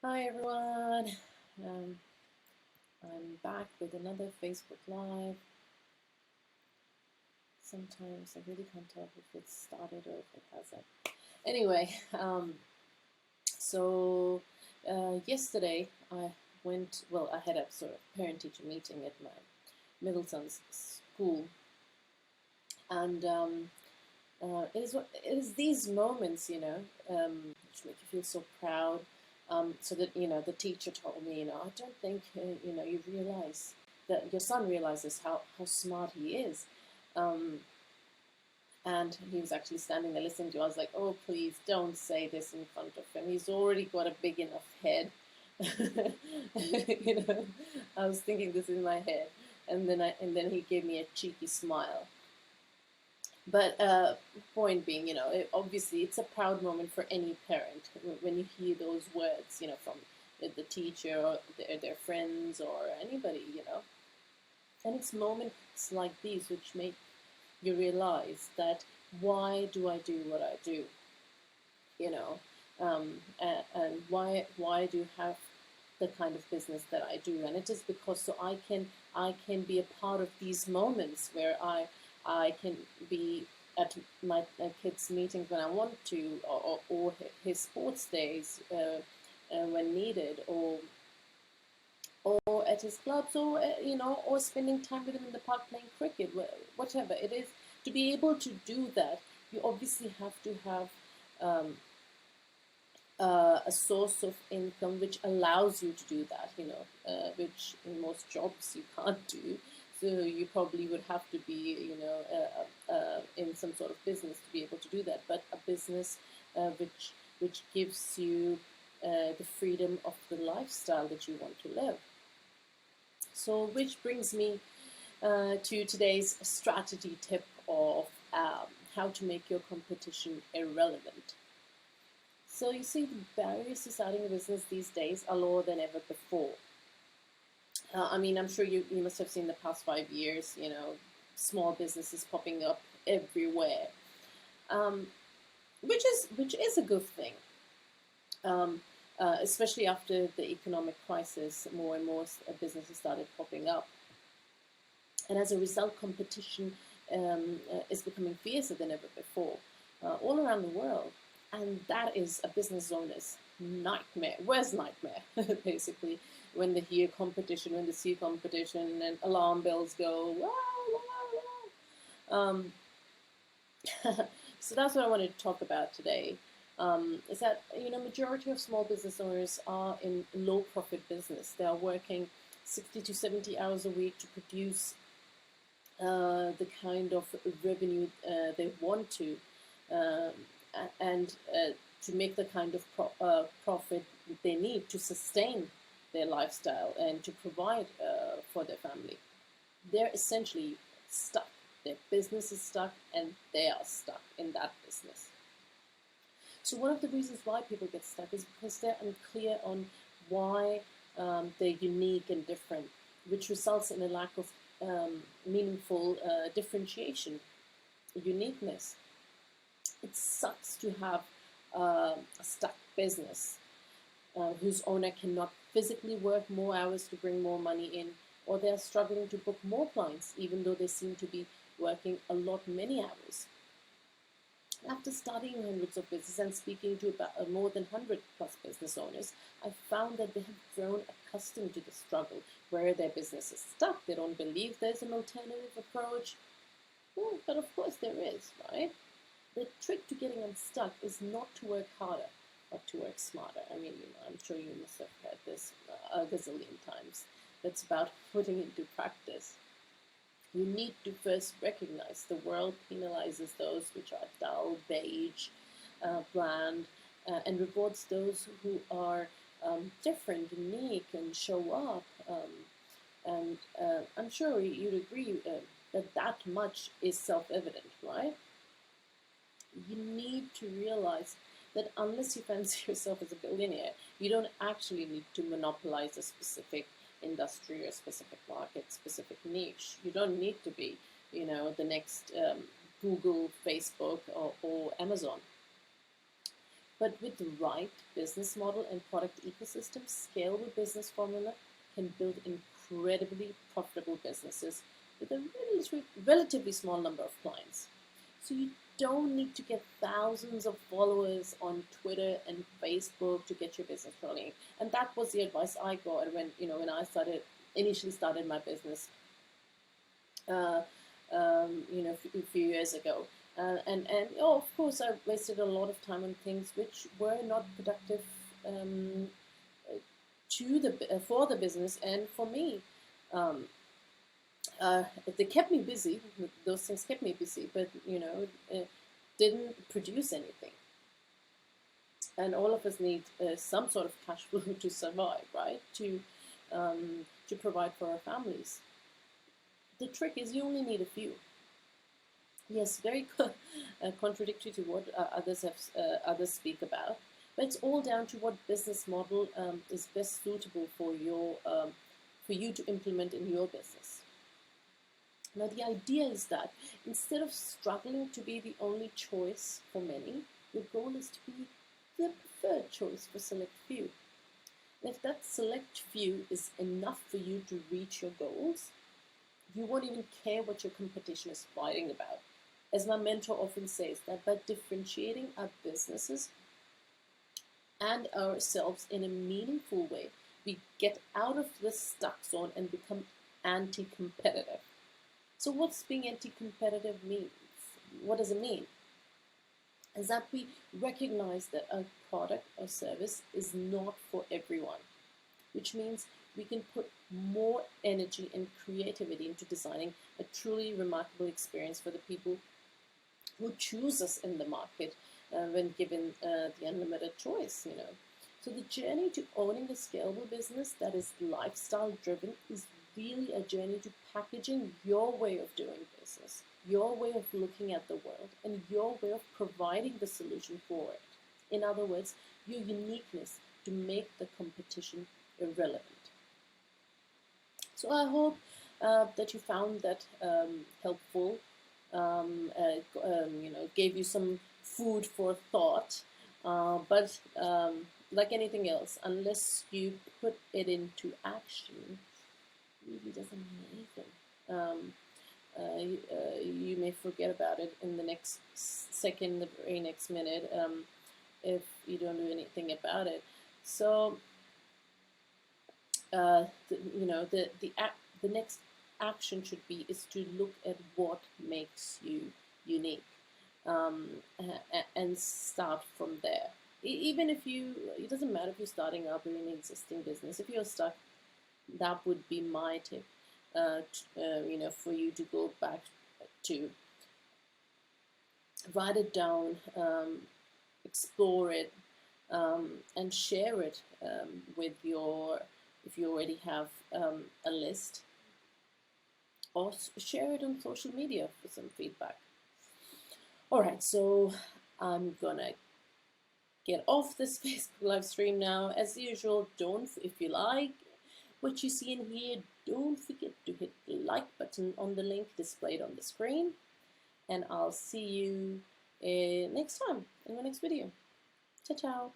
Hi everyone. Um, I'm back with another Facebook Live. Sometimes I really can't tell if it's started or if it hasn't. Anyway, so yesterday I had a sort of parent-teacher meeting at my middle son's school, and it is these moments, which make you feel so proud. So that the teacher told me, I don't think you realize that your son realizes how smart he is. Um, and he was actually standing there listening to. I was like, oh, please don't say this in front of him. He's already got a big enough head. you know, I was thinking this in my head, and then he gave me a cheeky smile. But point being, obviously it's a proud moment for any parent when you hear those words, from the teacher or their friends or anybody, And it's moments like these which make you realize that why do I do what I do, you know, and why do you have the kind of business that I do, and it is because so I can be a part of these moments where I can be at my kids' meetings when I want to, or his sports days when needed, or at his clubs, or or spending time with him in the park playing cricket, whatever it is. To be able to do that, you obviously have to have um, a source of income which allows you to do that, which in most jobs you can't do. So you probably would have to be, in some sort of business to be able to do that. But a business which gives you the freedom of the lifestyle that you want to live. So, which brings me to today's strategy tip of how to make your competition irrelevant. So you see, the barriers to starting a business these days are lower than ever before. I'm sure you must have seen the past 5 years, small businesses popping up everywhere, um, which is a good thing. Especially after the economic crisis, more and more businesses started popping up, and as a result, competition is becoming fiercer than ever before, all around the world. And that is a business owner's nightmare. Worst nightmare, basically, when they hear competition, when they see competition, and alarm bells go, wow, wow, wow. So that's what I wanted to talk about today. Is that majority of small business owners are in low profit business. They are working 60 to 70 hours a week to produce the kind of revenue they want to, um, and to make the kind of profit they need to sustain their lifestyle and to provide for their family. They're essentially stuck. Their business is stuck, and they are stuck in that business. So one of the reasons why people get stuck is because they're unclear on why they're unique and different, which results in a lack of meaningful differentiation, uniqueness. It sucks to have a stuck business whose owner cannot physically work more hours to bring more money in, or they're struggling to book more clients even though they seem to be working many hours. After studying hundreds of businesses and speaking to about more than 100 plus business owners, I found that they have grown accustomed to the struggle where their business is stuck. They don't believe there's an alternative approach. Well, but of course there is, right? The trick to getting unstuck is not to work harder, but to work smarter. I'm sure you must have heard this a gazillion times. That's about putting into practice. You need to first recognize the world penalizes those which are dull, beige, bland, and rewards those who are different, unique, and show up. And I'm sure you'd agree that much is self-evident, right? You need to realize that unless you fancy yourself as a billionaire, you don't actually need to monopolize a specific industry or specific market, specific niche. You don't need to be, the next Google, Facebook, or Amazon. But with the right business model and product ecosystem, scalable business formula can build incredibly profitable businesses with a relatively small number of clients. So you don't need to get thousands of followers on Twitter and Facebook to get your business rolling. And that was the advice I got when I initially started my business, uh, a few years ago. Of course, I wasted a lot of time on things which were not productive, um, for the business and for me. Um, uh, they kept me busy. Those things kept me busy, but didn't produce anything. And all of us need some sort of cash flow to survive, right? To provide for our families. The trick is you only need a few. Yes, very contradictory to what others speak about, but it's all down to what business model is best suitable for you to implement in your business. Now, the idea is that instead of struggling to be the only choice for many, your goal is to be the preferred choice for select few. And if that select few is enough for you to reach your goals, you won't even care what your competition is fighting about. As my mentor often says, that by differentiating our businesses and ourselves in a meaningful way, we get out of the stuck zone and become anti-competitive. So what's being anti-competitive means? What does it mean? Is that we recognize that a product or service is not for everyone, which means we can put more energy and creativity into designing a truly remarkable experience for the people who choose us in the market when given the unlimited choice. So the journey to owning a scalable business that is lifestyle driven is really a journey to packaging your way of doing business, your way of looking at the world, and your way of providing the solution for it. In other words, your uniqueness to make the competition irrelevant. So I hope that you found that helpful. Gave you some food for thought. But like anything else, unless you put it into action, it really doesn't mean anything. You may forget about it in the next second, the very next minute, if you don't do anything about it. So, the next action should be is to look at what makes you unique, and start from there. Even if it doesn't matter if you're starting up in an existing business. If you're stuck, that would be my tip. For you to go back to, write it down, explore it, and share it with if you already have a list, or share it on social media for some feedback. All right, so I'm gonna get off this Facebook live stream now. As usual, if you like what you see in here, don't forget to hit the like button on the link displayed on the screen. And I'll see you next time in my next video. Ciao, ciao.